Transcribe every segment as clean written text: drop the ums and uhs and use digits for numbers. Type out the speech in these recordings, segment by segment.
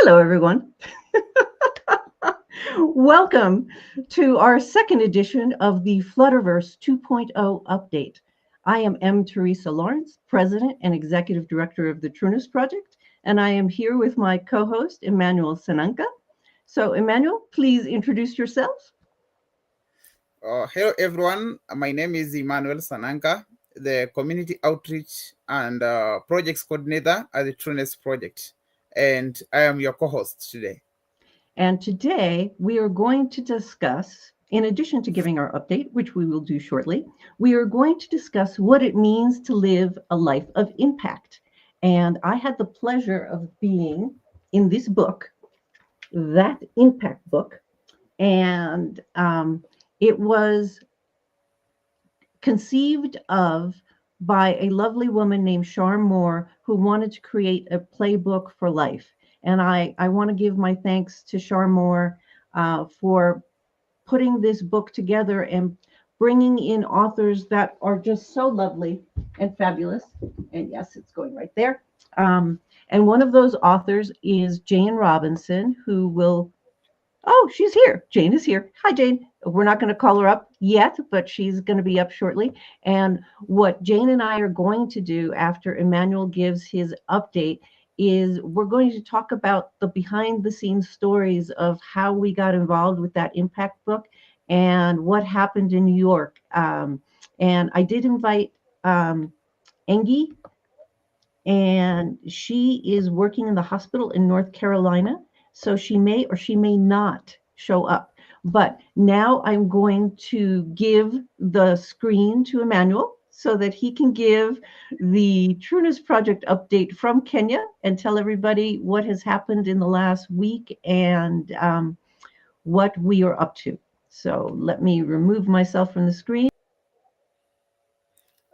Hello, everyone. Welcome to our second edition of the Flutterverse 2.0 update. I am M Teresa Lawrence, President and Executive Director of the Trueness Project, and I am here with my co-host, Emmanuel Sananka. So, Emmanuel, please introduce yourself. Hello, everyone. My name is Emmanuel Sananka, the Community Outreach and Projects Coordinator at the Trueness Project, and I am your co-host today. And today we are going to discuss, in addition to giving our update, which we will do shortly, we are going to discuss what it means to live a life of impact. And I had the pleasure of being in this book, that impact book, and it was conceived of by a lovely woman named Shar Moore who wanted to create a playbook for life. And I want to give my thanks to Shar Moore for putting this book together and bringing in authors that are just so lovely and fabulous. And yes, it's going right there. And one of those authors is Jayne Robinson, who will. Oh, she's here. Jayne is here. Hi, Jayne. We're not going to call her up yet, but she's going to be up shortly. And what Jayne and I are going to do after Emmanuel gives his update is we're going to talk about the behind the scenes stories of how we got involved with that impact book and what happened in New York. And I did invite Engie, and she is working in the hospital in North Carolina. So she may or she may not show up. But now I'm going to give the screen to Emmanuel so that he can give the Trueness Project update from Kenya and tell everybody what has happened in the last week and what we are up to. So let me remove myself from the screen.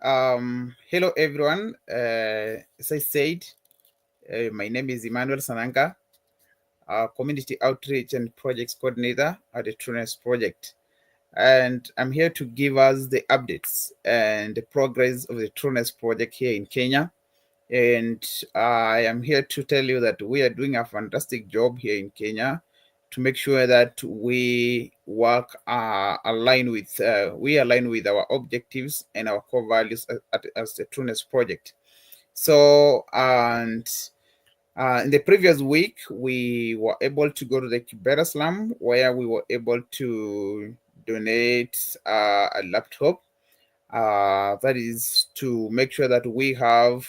Hello, everyone. As I said, my name is Emmanuel Sananka, Community Outreach and Projects Coordinator at the Trueness Project. And I'm here to give us the updates and the progress of the Trueness Project here in Kenya. And I am here to tell you that we are doing a fantastic job here in Kenya to make sure that we work align with our objectives and our core values as the Trueness Project. So, and in the previous week, we were able to go to the Kibera slum where we were able to donate a laptop. That is to make sure that we have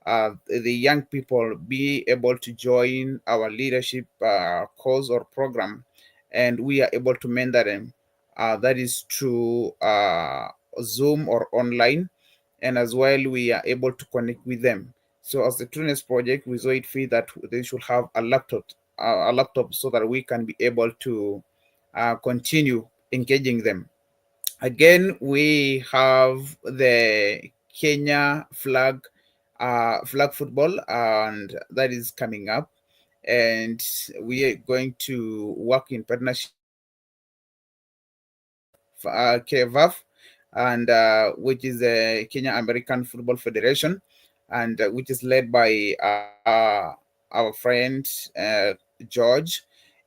the young people be able to join our leadership course or program, and we are able to mentor them. That is through Zoom or online, and as well we are able to connect with them. So as the Trueness Project, we saw it fit that they should have a laptop so that we can be able to continue engaging them. Again, we have the Kenya flag football, and that is coming up. And we are going to work in partnership KVAF, and which is the Kenya American Football Federation, and which is led by our friend George.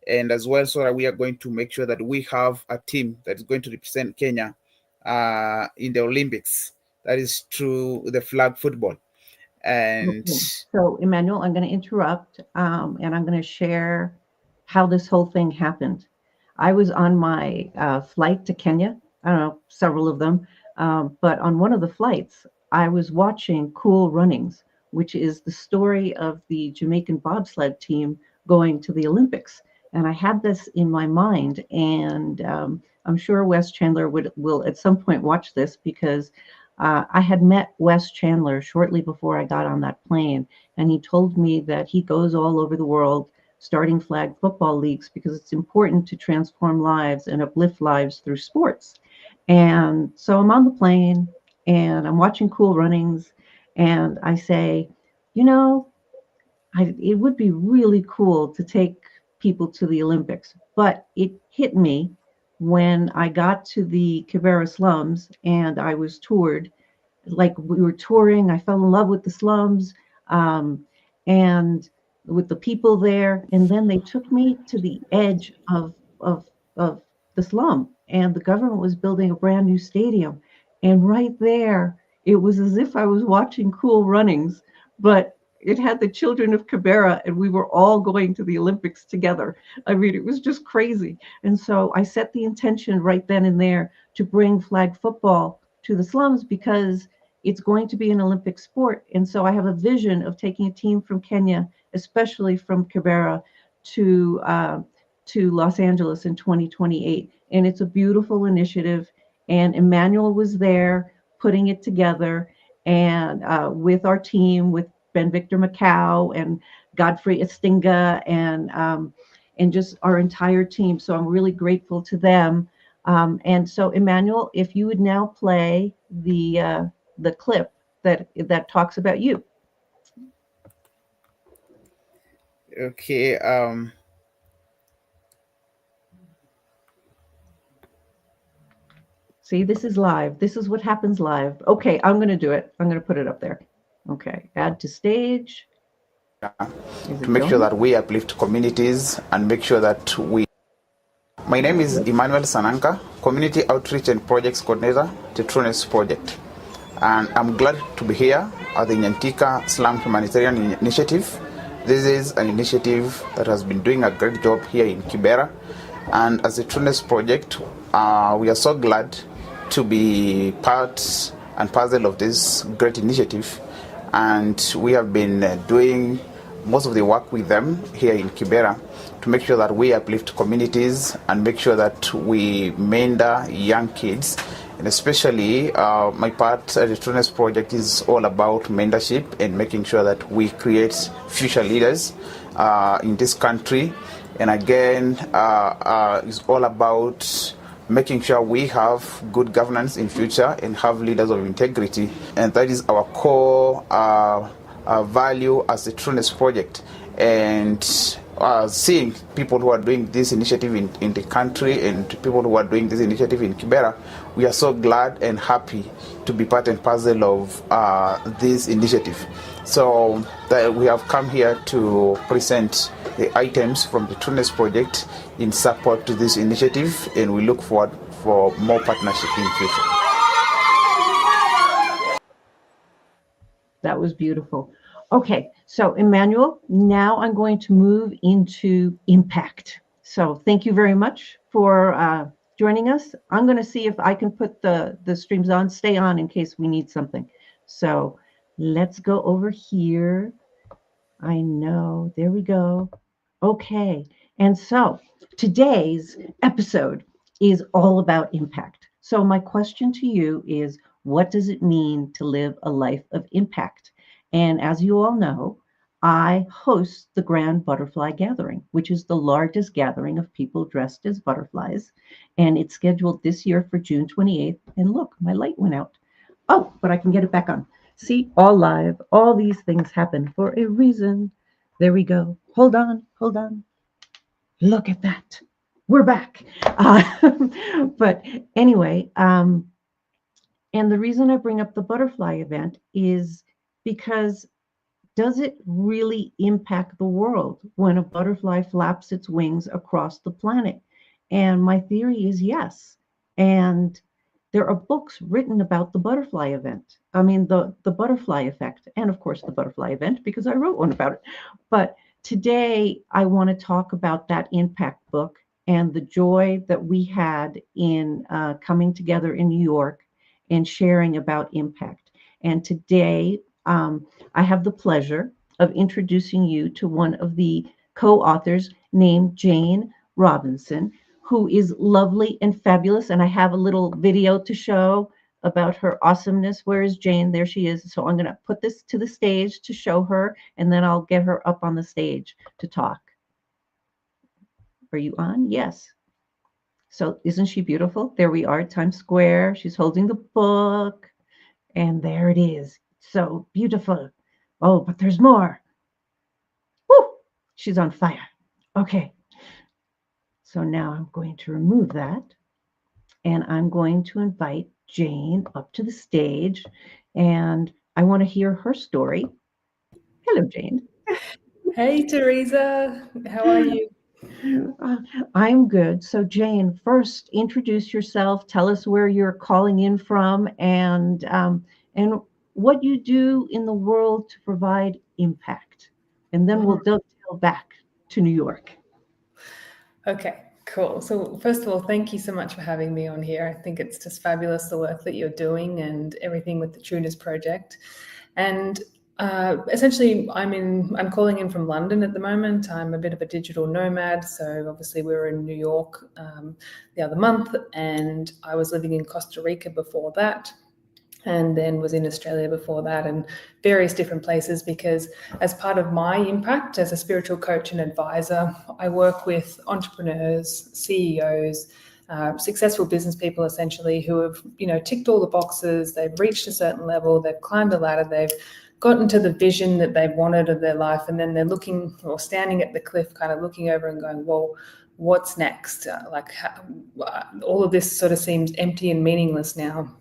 And as well, so that we are going to make sure that we have a team that is going to represent Kenya in the Olympics. That is through the flag football. And Okay. So, Emmanuel, I'm going to interrupt and I'm going to share how this whole thing happened. I was on my flight to Kenya, I don't know, several of them, but on one of the flights, I was watching Cool Runnings, which is the story of the Jamaican bobsled team going to the Olympics. And I had this in my mind, and I'm sure Wes Chandler will at some point watch this because I had met Wes Chandler shortly before I got on that plane, and he told me that he goes all over the world starting flag football leagues because it's important to transform lives and uplift lives through sports. And so I'm on the plane and I'm watching Cool Runnings, and I say, you know, it would be really cool to take people to the Olympics. But it hit me when I got to the Kibera slums and I was toured. Like we were touring, I fell in love with the slums. And with the people there. And then they took me to the edge of the slum, and the government was building a brand new stadium. And right there, it was as if I was watching Cool Runnings, but it had the children of Kibera, and we were all going to the Olympics together. I mean, it was just crazy. And so I set the intention right then and there to bring flag football to the slums because it's going to be an Olympic sport. And so I have a vision of taking a team from Kenya, especially from Kibera, to Los Angeles in 2028. And it's a beautiful initiative. And Emmanuel was there putting it together, and with our team, with Ben Victor Macau and Godfrey Estinga, and just our entire team. So I'm really grateful to them. And so, Emmanuel, if you would now play the clip that talks about you. Okay. See, this is live. This is what happens live. Okay, I'm going to do it. I'm going to put it up there. Okay, add to stage. To make sure that we uplift communities and make sure that we. My name is Emmanuel Sananka, Community Outreach and Projects Coordinator to Trueness Project. And I'm glad to be here at the Nyantika Slum Humanitarian Initiative. This is an initiative that has been doing a great job here in Kibera. And as a Trueness Project, we are so glad to be part and parcel of this great initiative. And we have been doing most of the work with them here in Kibera to make sure that we uplift communities and make sure that we mentor young kids. And especially my part at the Trueness Project is all about mentorship and making sure that we create future leaders in this country. And again, it's all about making sure we have good governance in future and have leaders of integrity. And that is our core value as the Trueness Project. And seeing people who are doing this initiative in the country and people who are doing this initiative in Kibera, we are so glad and happy to be part and parcel of this initiative. So we have come here to present the items from the Trueness Project in support to this initiative, and we look forward for more partnership in future. That was beautiful. Okay, so Emmanuel, now I'm going to move into impact. So thank you very much for joining us. I'm going to see if I can put the streams on, stay on in case we need something. So let's go over here. I know, there we go. Okay, and so today's episode is all about impact. So my question to you is, what does it mean to live a life of impact? And as you all know, I host the Grand Butterfly Gathering, which is the largest gathering of people dressed as butterflies. And it's scheduled this year for June 28th. And look, my light went out. Oh, but I can get it back on. See, all live, all these things happen for a reason. There we go. Hold on, hold on. Look at that. We're back. But anyway, and the reason I bring up the butterfly event is because does it really impact the world when a butterfly flaps its wings across the planet? And my theory is yes. And there are books written about the butterfly event. I mean, the butterfly effect, and of course, the butterfly event, because I wrote one about it. But today, I want to talk about that impact book and the joy that we had in coming together in New York and sharing about impact. And today, I have the pleasure of introducing you to one of the co-authors named Jayne Robinson, who is lovely and fabulous. And I have a little video to show about her awesomeness. Where is Jayne? There she is. So I'm going to put this to the stage to show her, and then I'll get her up on the stage to talk. Are you on? Yes. So isn't she beautiful? There we are at Times Square. She's holding the book, and there it is. So beautiful. Oh, but there's more. Woo! She's on fire. Okay. So now I'm going to remove that, and I'm going to invite Jayne up to the stage, and I want to hear her story. Hello, Jayne. Hey, Teresa. How are you? I'm good. So, Jayne, first introduce yourself. Tell us where you're calling in from, and what you do in the world to provide impact. And then we'll dovetail back to New York. Okay, cool. So, first of all, thank you so much for having me on here. I think it's just fabulous the work that you're doing and everything with the Trueness Project. And essentially, I'm calling in from London at the moment. I'm a bit of a digital nomad, so obviously we were in New York the other month, and I was living in Costa Rica before that, and then was in Australia before that, and various different places, because as part of my impact as a spiritual coach and advisor, I work with entrepreneurs, CEOs, successful business people essentially, who have ticked all the boxes. They've reached a certain level, they've climbed the ladder, they've gotten to the vision that they've wanted of their life, and then they're looking or standing at the cliff, kind of looking over and going, well, what's next? All of this sort of seems empty and meaningless now,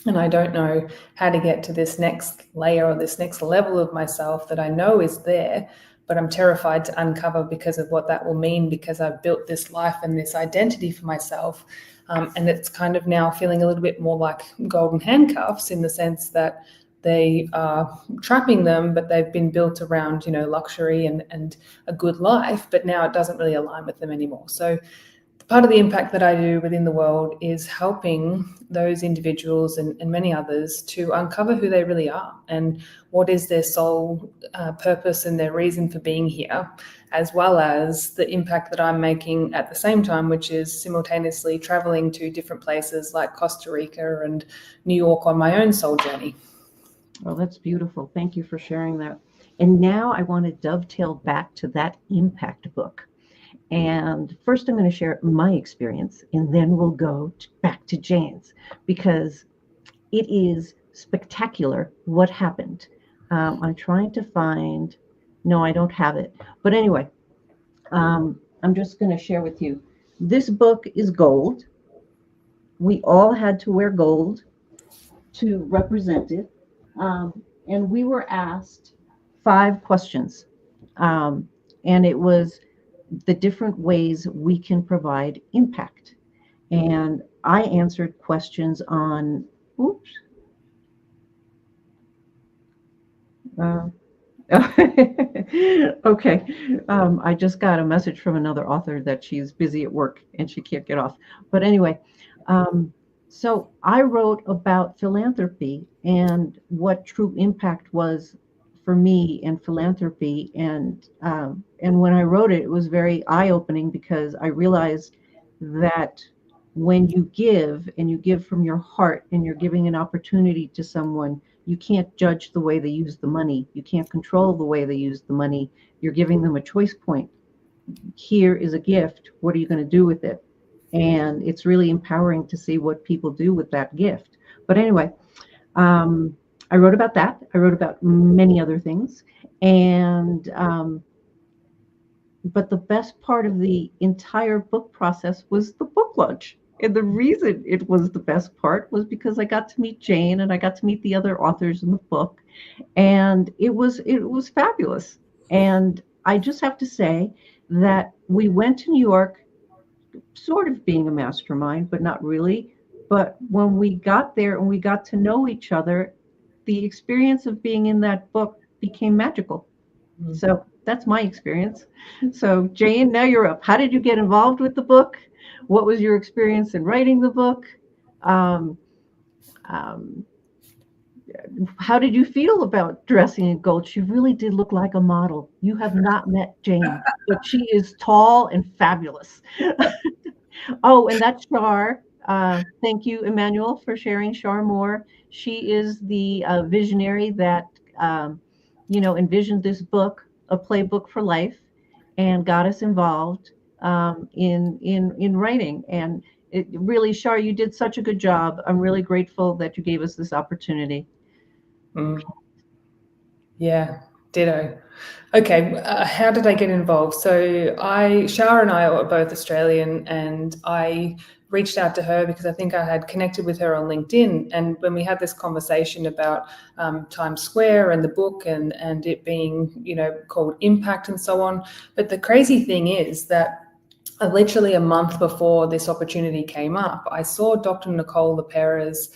and I don't know how to get to this next layer or this next level of myself that I know is there, but I'm terrified to uncover because of what that will mean, because I've built this life and this identity for myself. And it's kind of now feeling a little bit more like golden handcuffs, in the sense that they are trapping them, but they've been built around, luxury and a good life, but now it doesn't really align with them anymore. So part of the impact that I do within the world is helping those individuals and many others to uncover who they really are and what is their soul purpose and their reason for being here, as well as the impact that I'm making at the same time, which is simultaneously traveling to different places like Costa Rica and New York on my own soul journey. Well, that's beautiful. Thank you for sharing that. And now I want to dovetail back to that impact book. And first, I'm going to share my experience, and then we'll go back to Jayne's, because it is spectacular what happened. I'm trying to find, no, I don't have it. But anyway, I'm just going to share with you. This book is gold. We all had to wear gold to represent it. And we were asked 5 questions. And it was the different ways we can provide impact. And I answered questions on, oops. Okay. I just got a message from another author that she's busy at work and she can't get off. But anyway, so I wrote about philanthropy and what true impact was for me in philanthropy. And when I wrote it, it was very eye-opening, because I realized that when you give, and you give from your heart, and you're giving an opportunity to someone, you can't judge the way they use the money. You can't control the way they use the money. You're giving them a choice point. Here is a gift. What are you going to do with it? And it's really empowering to see what people do with that gift. But anyway, I wrote about that. I wrote about many other things. And but the best part of the entire book process was the book launch. And the reason it was the best part was because I got to meet Jayne, and I got to meet the other authors in the book. And it was fabulous. And I just have to say that we went to New York sort of being a mastermind, but not really. But when we got there and we got to know each other, the experience of being in that book became magical. Mm-hmm. So that's my experience. So Jayne, now you're up. How did you get involved with the book? What was your experience in writing the book? How did you feel about dressing in gold? She really did look like a model. You have not met Jayne, but she is tall and fabulous. Oh, and that's Shar. Thank you, Emmanuel, for sharing. Shar Moore. She is the visionary that envisioned this book, a playbook for life, and got us involved in writing. And it really, Shar, you did such a good job. I'm really grateful that you gave us this opportunity. Yeah, ditto. Okay, how did I get involved? So Shar and I are both Australian, and I reached out to her because I think I had connected with her on LinkedIn. And when we had this conversation about Times Square and the book and it being, called Impact and so on. But the crazy thing is that literally a month before this opportunity came up, I saw Dr. Nicole LePera's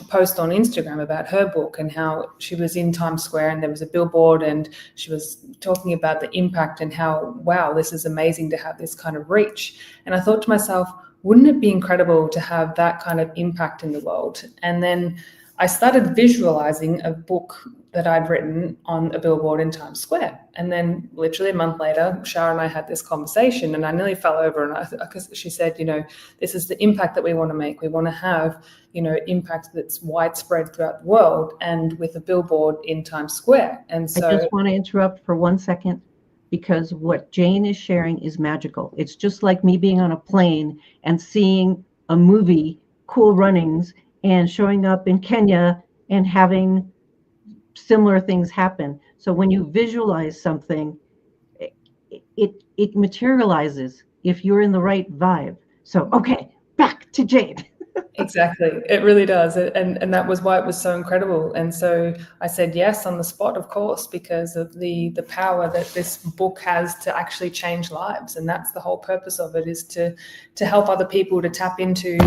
post on Instagram about her book and how she was in Times Square and there was a billboard and she was talking about the impact and how, wow, this is amazing to have this kind of reach. And I thought to myself, wouldn't it be incredible to have that kind of impact in the world? And then I started visualizing a book that I'd written on a billboard in Times Square. And then literally a month later, Shar and I had this conversation and I nearly fell over because she said, this is the impact that we want to make. We want to have, impact that's widespread throughout the world and with a billboard in Times Square. And so I just want to interrupt for 1 second because what Jayne is sharing is magical. It's just like me being on a plane and seeing a movie, Cool Runnings, and showing up in Kenya and having similar things happen. So when you visualize something, it materializes if you're in the right vibe. So, okay, back to Jayne. Exactly. It really does. And that was why it was so incredible. And so I said yes on the spot, of course, because of the power that this book has to actually change lives. And that's the whole purpose of it, is to help other people to tap into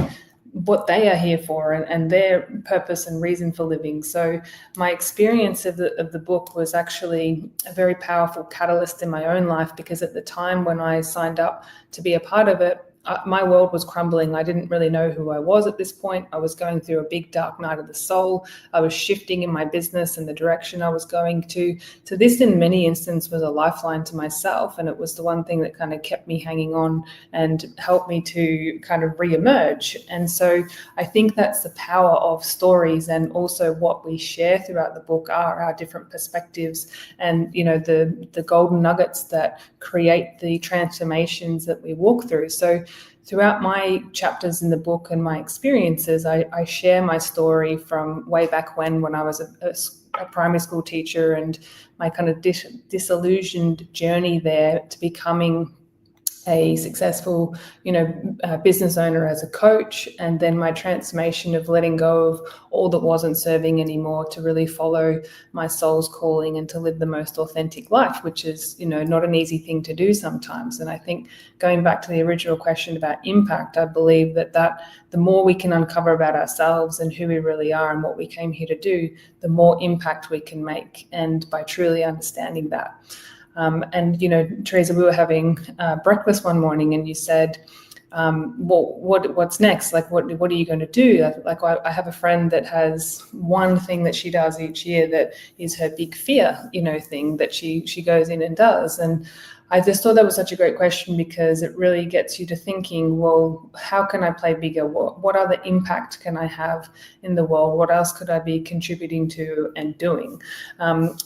what they are here for and their purpose and reason for living. So my experience of the book was actually a very powerful catalyst in my own life, because at the time when I signed up to be a part of it, my world was crumbling. I didn't really know who I was at this point. I was going through a big dark night of the soul. I was shifting in my business and the direction I was going to. So this, in many instances, was a lifeline to myself. And it was the one thing that kind of kept me hanging on and helped me to kind of reemerge. And so I think that's the power of stories, and also what we share throughout the book are our different perspectives and, the golden nuggets that create the transformations that we walk through. So throughout my chapters in the book and my experiences, I share my story from way back when I was a primary school teacher, and my kind of disillusioned journey there to becoming a successful, business owner as a coach, and then my transformation of letting go of all that wasn't serving anymore to really follow my soul's calling and to live the most authentic life, which is, not an easy thing to do sometimes. And I think going back to the original question about impact, I believe that the more we can uncover about ourselves and who we really are and what we came here to do, the more impact we can make. And by truly understanding that. And, Teresa, we were having breakfast one morning and you said, well, what's next? Like, what are you going to do? Like, I have a friend that has one thing that she does each year that is her big fear, thing that she goes in and does. And I just thought that was such a great question, because it really gets you to thinking, well, how can I play bigger? What other impact can I have in the world? What else could I be contributing to and doing?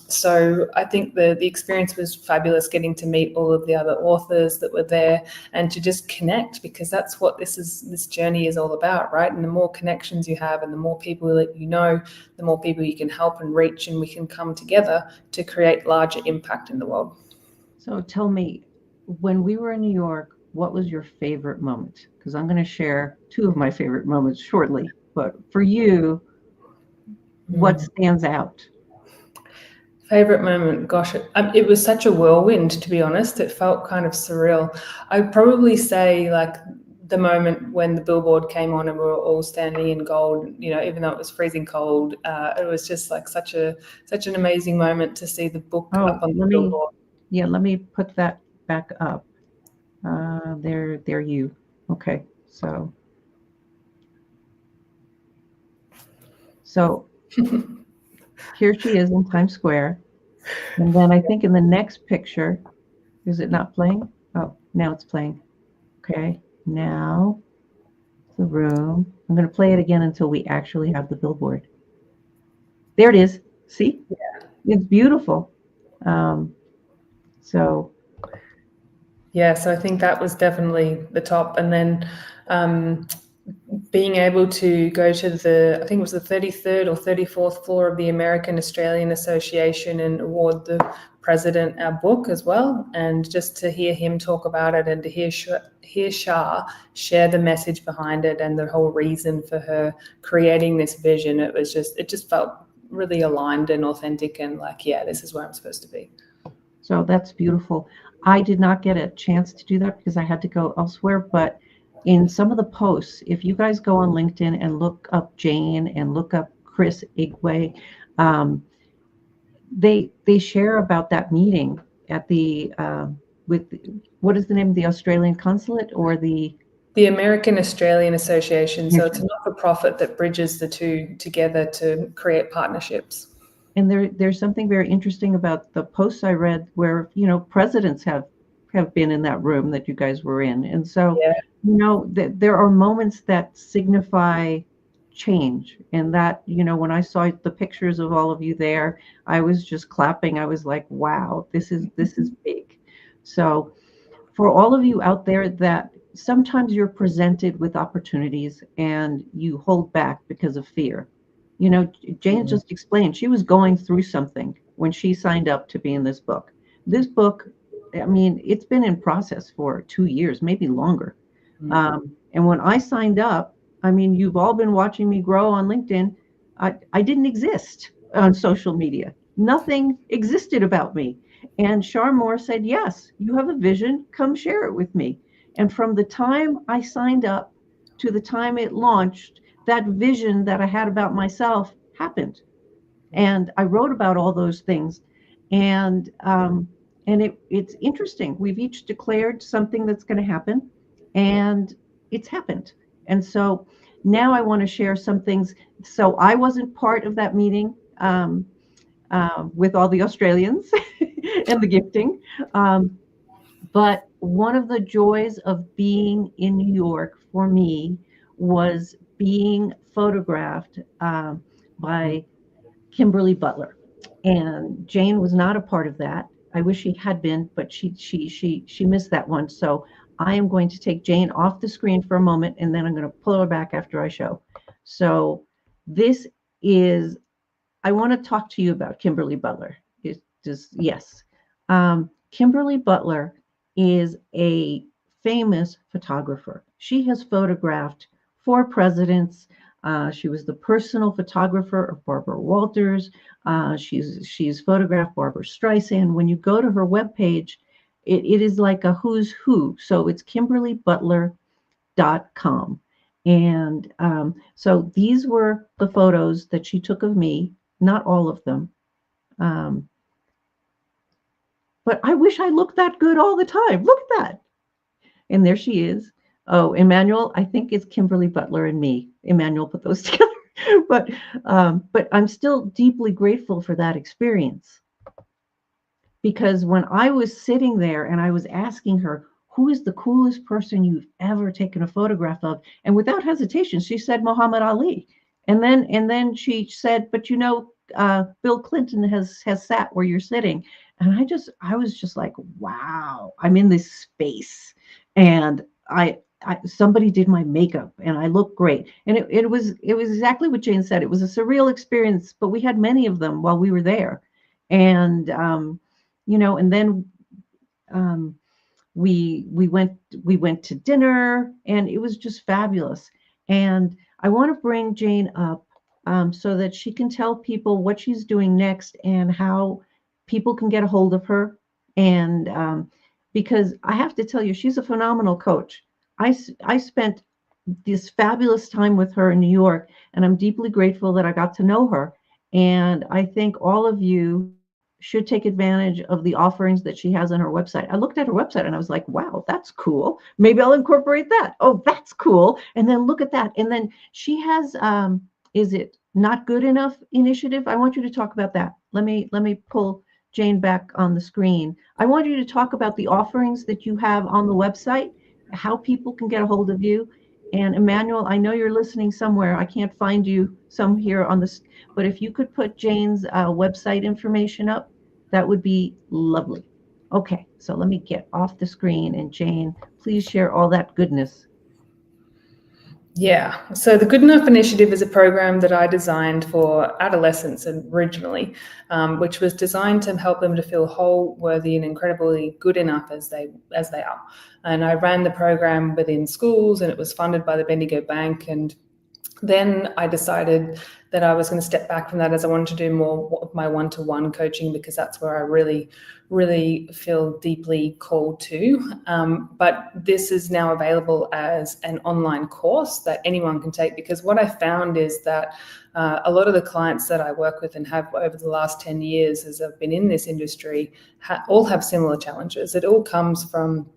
So I think the experience was fabulous, getting to meet all of the other authors that were there and to just connect, because that's what this journey is all about, right? And the more connections you have and the more people that the more people you can help and reach, and we can come together to create larger impact in the world. So tell me, when we were in New York, what was your favorite moment? Because I'm going to share two of my favorite moments shortly. But for you, what stands out? Favorite moment? Gosh, it was such a whirlwind, to be honest. It felt kind of surreal. I'd probably say like the moment when the billboard came on and we were all standing in gold, even though it was freezing cold. It was just like such an amazing moment to see the book up on the billboard. Yeah, let me put that back up. There you. Okay, so here she is in Times Square. And then I think in the next picture, is it not playing? Oh, now it's playing. Okay, now the room. I'm going to play it again until we actually have the billboard. There it is. See? Yeah. It's beautiful. So I think that was definitely the top. And then being able to go to I think it was the 33rd or 34th floor of the American Australian Association and award the president our book as well. And just to hear him talk about it and to hear Shar share the message behind it and the whole reason for her creating this vision, it just felt really aligned and authentic and like, yeah, this is where I'm supposed to be. So that's beautiful. I did not get a chance to do that because I had to go elsewhere, but in some of the posts, if you guys go on LinkedIn and look up Jayne and look up Chris Igwe, they share about that meeting at the with what is the name of the Australian consulate or the American Australian Association. So it's a not-for-profit that bridges the two together to create partnerships. And there's something very interesting about the posts I read where, presidents have been in that room that you guys were in. And so, there are moments that signify change. And that, when I saw the pictures of all of you there, I was just clapping. I was like, wow, this is big. So for all of you out there that sometimes you're presented with opportunities and you hold back because of fear. Jayne just explained she was going through something when she signed up to be in this book. This book, I mean, it's been in process for 2 years, maybe longer. And when I signed up, I mean, you've all been watching me grow on LinkedIn. I didn't exist on social media. Nothing existed about me. And Shar Moore said, yes, you have a vision. Come share it with me. And from the time I signed up to the time it launched, that vision that I had about myself happened. And I wrote about all those things. And it's interesting. We've each declared something that's going to happen, and it's happened. And so now I want to share some things. So I wasn't part of that meeting with all the Australians and the gifting. But one of the joys of being in New York for me was being photographed by Kimberly Butler, and Jayne was not a part of that. I wish she had been, but she missed that one. So I am going to take Jayne off the screen for a moment, and then I'm going to pull her back after I show. So this is, I want to talk to you about Kimberly Butler. Yes. Kimberly Butler is a famous photographer. She has photographed 4 presidents. She was the personal photographer of Barbara Walters. She's photographed Barbara Streisand. When you go to her webpage, it is like a who's who. So it's KimberlyButler.com. And so these were the photos that she took of me, not all of them. But I wish I looked that good all the time. Look at that. And there she is. Oh, Emmanuel, I think it's Kimberly Butler and me. Emmanuel put those together. But I'm still deeply grateful for that experience. Because when I was sitting there and I was asking her, who is the coolest person you've ever taken a photograph of? And without hesitation, she said Muhammad Ali. And then she said, but Bill Clinton has sat where you're sitting. And I was just like, wow, I'm in this space. And somebody did my makeup and I look great. And it was exactly what Jayne said. It was a surreal experience, but we had many of them while we were there. And, and then we went to dinner, and it was just fabulous. And I want to bring Jayne up so that she can tell people what she's doing next and how people can get a hold of her. And because I have to tell you, she's a phenomenal coach. I spent this fabulous time with her in New York, and I'm deeply grateful that I got to know her. And I think all of you should take advantage of the offerings that she has on her website. I looked at her website and I was like, wow, that's cool. Maybe I'll incorporate that. Oh, that's cool. And then look at that. And then she has, is it Not Good Enough initiative? I want you to talk about that. Let me pull Jayne back on the screen. I want you to talk about the offerings that you have on the website, how people can get a hold of you. And Emmanuel, I know you're listening somewhere. I can't find you some here on this, but if you could put Jayne's website information up, that would be lovely. Okay, so let me get off the screen, and Jayne, please share all that goodness. Yeah. So the Good Enough Initiative is a program that I designed for adolescents originally, which was designed to help them to feel whole, worthy, and incredibly good enough as they are. And I ran the program within schools, and it was funded by the Bendigo Bank. And then I decided that I was going to step back from that, as I wanted to do more of my one-to-one coaching, because that's where I really feel deeply called to. But this is now available as an online course that anyone can take, because what I found is that a lot of the clients that I work with and have over the last 10 years as I've been in this industry all have similar challenges. It all comes from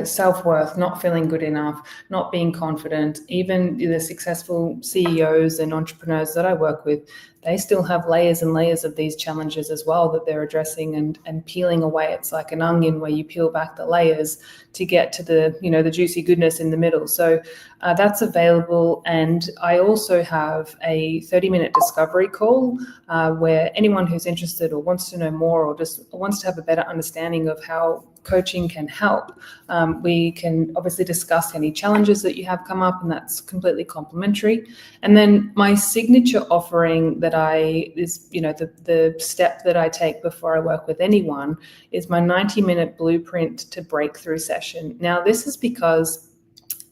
self-worth, not feeling good enough, not being confident. Even the successful CEOs and entrepreneurs that I work with, they still have layers and layers of these challenges as well that they're addressing and peeling away. It's like an onion where you peel back the layers to get to the juicy goodness in the middle. So that's available. And I also have a 30-minute discovery call where anyone who's interested or wants to know more or just wants to have a better understanding of how coaching can help. We can obviously discuss any challenges that you have come up, and that's completely complimentary. And then my signature offering that is the step that I take before I work with anyone is my 90-minute blueprint to breakthrough session. Now, this is because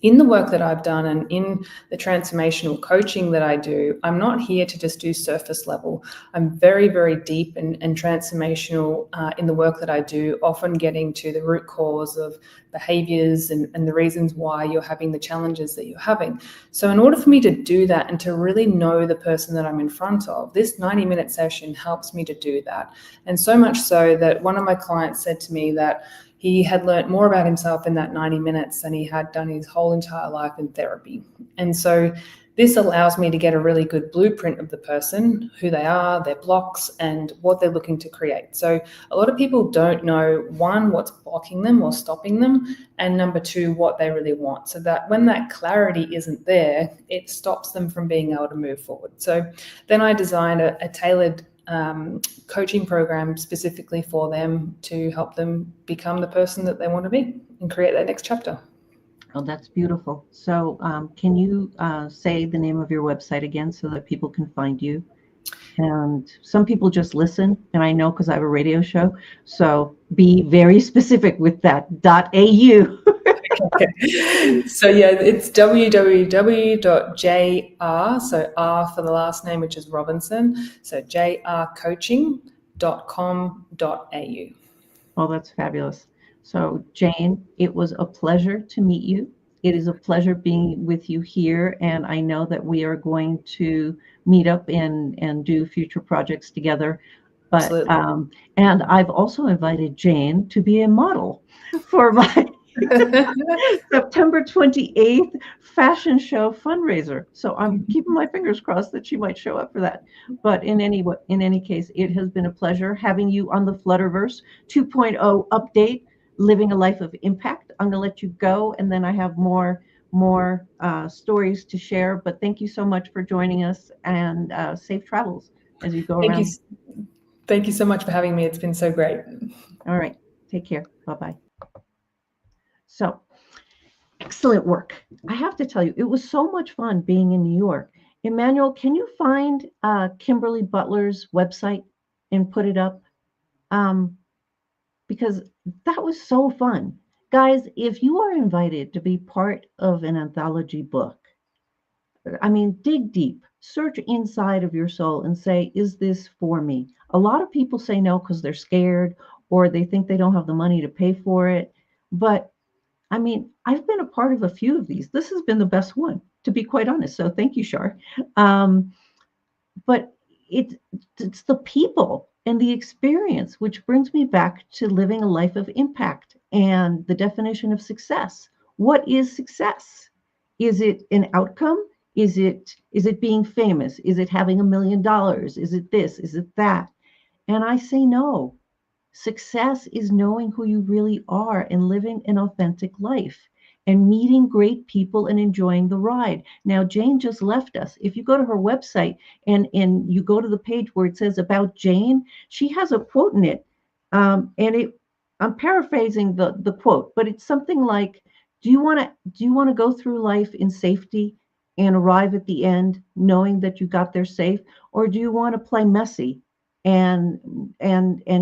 in the work that I've done and in the transformational coaching that I do, I'm not here to just do surface level. I'm very, very deep and transformational in the work that I do, often getting to the root cause of behaviors and the reasons why you're having the challenges that you're having. So in order for me to do that and to really know the person that I'm in front of, this 90-minute session helps me to do that. And so much so that one of my clients said to me that he had learned more about himself in that 90 minutes than he had done his whole entire life in therapy. And so this allows me to get a really good blueprint of the person, who they are, their blocks, and what they're looking to create. So a lot of people don't know, one, what's blocking them or stopping them, and number two, what they really want. So that when that clarity isn't there, it stops them from being able to move forward. So then I designed a tailored coaching program specifically for them to help them become the person that they want to be and create that next chapter. Oh, that's beautiful. So can you say the name of your website again so that people can find you? And some people just listen, and I know because I have a radio show. So be very specific with that .au. Okay. So yeah, it's www.jr, so R for the last name, which is Robinson, so jrcoaching.com.au. Oh, that's fabulous. So Jayne, it was a pleasure to meet you. It is a pleasure being with you here, and I know that we are going to meet up and do future projects together. But Absolutely. And I've also invited Jayne to be a model for my September 28th fashion show fundraiser. So I'm keeping my fingers crossed that she might show up for that. But in any case, it has been a pleasure having you on the Flutterverse 2.0 update, living a life of impact. I'm going to let you go, and then I have more stories to share. But thank you so much for joining us, and safe travels as you go around. Thank you so much for having me. It's been so great. All right. Take care. Bye-bye. So, excellent work. I have to tell you, it was so much fun being in New York. Emmanuel, can you find Kimberly Butler's website and put it up? Because that was so fun. Guys, if you are invited to be part of an anthology book, I mean, dig deep, search inside of your soul and say, is this for me? A lot of people say no because they're scared or they think they don't have the money to pay for it. But I mean, I've been a part of a few of these. This has been the best one, to be quite honest. So thank you, Shar. But it's the people and the experience, which brings me back to living a life of impact and the definition of success. What is success? Is it an outcome? Is it being famous? Is it having $1 million? Is it this? Is it that? And I say no. Success is knowing who you really are and living an authentic life and meeting great people and enjoying the ride. Now, Jayne just left us. If you go to her website and you go to the page where it says about Jayne, she has a quote in it. I'm paraphrasing the quote, but it's something like, Do you want to go through life in safety and arrive at the end knowing that you got there safe, or do you want to play messy and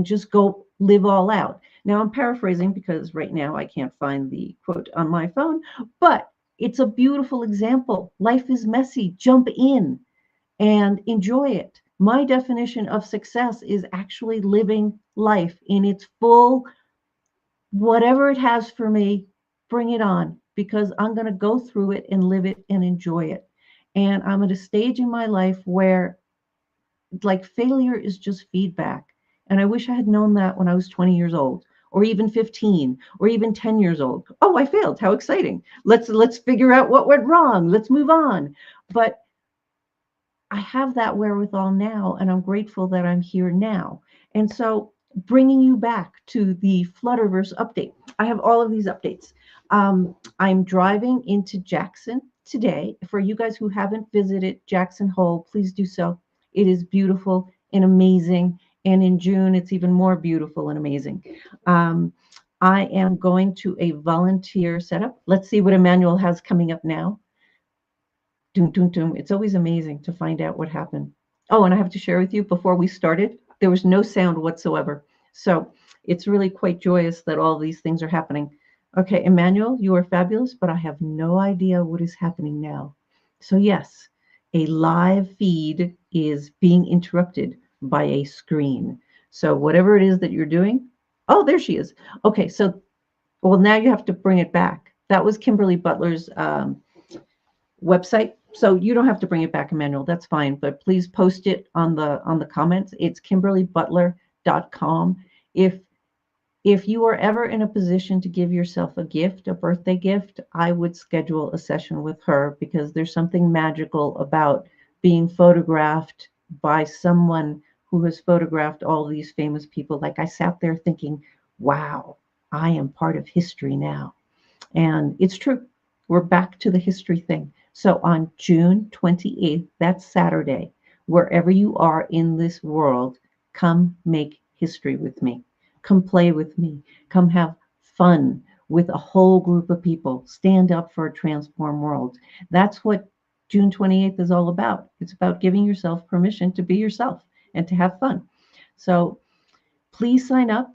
just go live all out? Now I'm paraphrasing because right now I can't find the quote on my phone, but it's a beautiful example. Life is messy. Jump in and enjoy it. My definition of success is actually living life in its full, whatever it has for me, bring it on, because I'm going to go through it and live it and enjoy it. And I'm at a stage in my life where, like, failure is just feedback. And I wish I had known that when I was 20 years old, or even 15, or even 10 years old. Oh, I failed. How exciting. Let's figure out what went wrong. Let's move on. But I have that wherewithal now, and I'm grateful that I'm here now. And so, bringing you back to the Flutterverse update, I have all of these updates. I'm driving into Jackson today. For you guys who haven't visited Jackson Hole, please do so. It is beautiful and amazing. And in June, it's even more beautiful and amazing. I am going to a volunteer setup. Let's see what Emmanuel has coming up now. Doom, doom, doom. It's always amazing to find out what happened. Oh, and I have to share with you, before we started, there was no sound whatsoever. So it's really quite joyous that all these things are happening. Okay, Emmanuel, you are fabulous, but I have no idea what is happening now. So yes, a live feed is being interrupted by a screen. So whatever it is that you're doing, oh, there she is. Okay, so, well, now you have to bring it back. That was Kimberly Butler's website. So you don't have to bring it back, Emmanuel. That's fine. But please post it on the comments. It's kimberlybutler.com. If you are ever in a position to give yourself a gift, a birthday gift, I would schedule a session with her, because there's something magical about being photographed by someone who has photographed all these famous people. Like, I sat there thinking, wow, I am part of history now. And it's true. We're back to the history thing. So on June 28th, that's Saturday, wherever you are in this world, come make history with me. Come play with me. Come have fun with a whole group of people. Stand up for a transformed world. That's what June 28th is all about. It's about giving yourself permission to be yourself and to have fun. So please sign up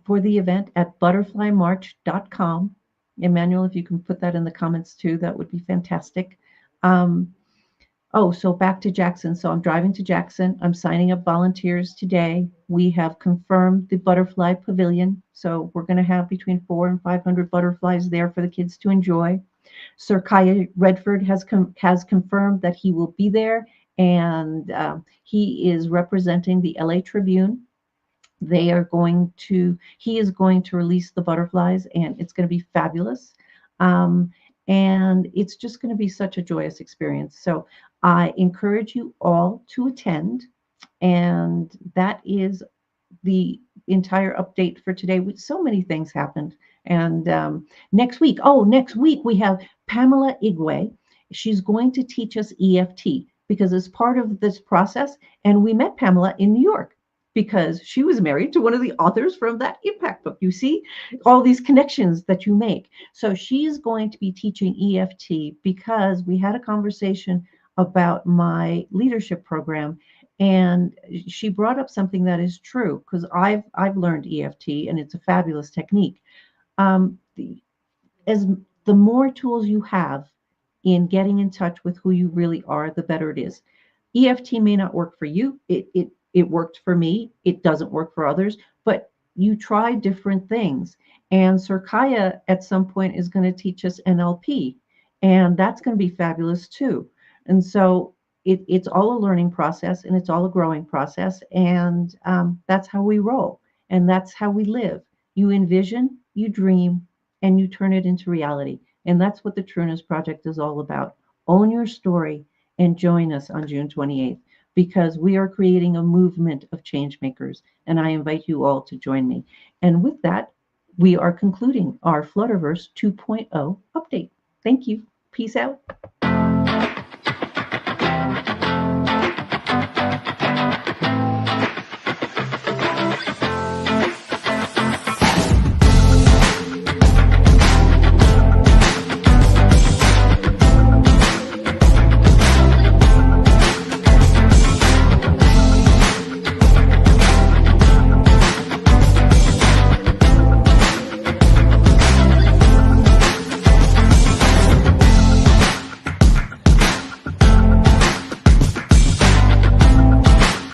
for the event at butterflymarch.com. Emmanuel, if you can put that in the comments too, that would be fantastic. So back to Jackson. So I'm driving to Jackson. I'm signing up volunteers today. We have confirmed the butterfly pavilion. So we're going to have between 400 and 500 butterflies there for the kids to enjoy. Sir Kaya Redford has confirmed that he will be there, and he is representing the LA Tribune. He is going to release the butterflies, and it's going to be fabulous. And it's just going to be such a joyous experience. So I encourage you all to attend. And that is the entire update for today. So many things happened. And next week we have Pamela Igwe. She's going to teach us EFT, because it's part of this process. And we met Pamela in New York, because she was married to one of the authors from that impact book. You see all these connections that you make. So she's going to be teaching EFT, because we had a conversation about my leadership program, and she brought up something that is true, because I've learned EFT, and it's a fabulous technique. As the more tools you have in getting in touch with who you really are, the better it is. EFT may not work for you. It worked for me. It doesn't work for others, but you try different things. And Sir Kaya at some point is going to teach us NLP, and that's going to be fabulous too. And so it's all a learning process, and it's all a growing process. And that's how we roll, and that's how we live. You envision, you dream, and you turn it into reality. And that's what the Trueness Project is all about. Own your story and join us on June 28th. Because we are creating a movement of change makers, and I invite you all to join me. And with that, we are concluding our Flutterverse 2.0 update. Thank you. Peace out.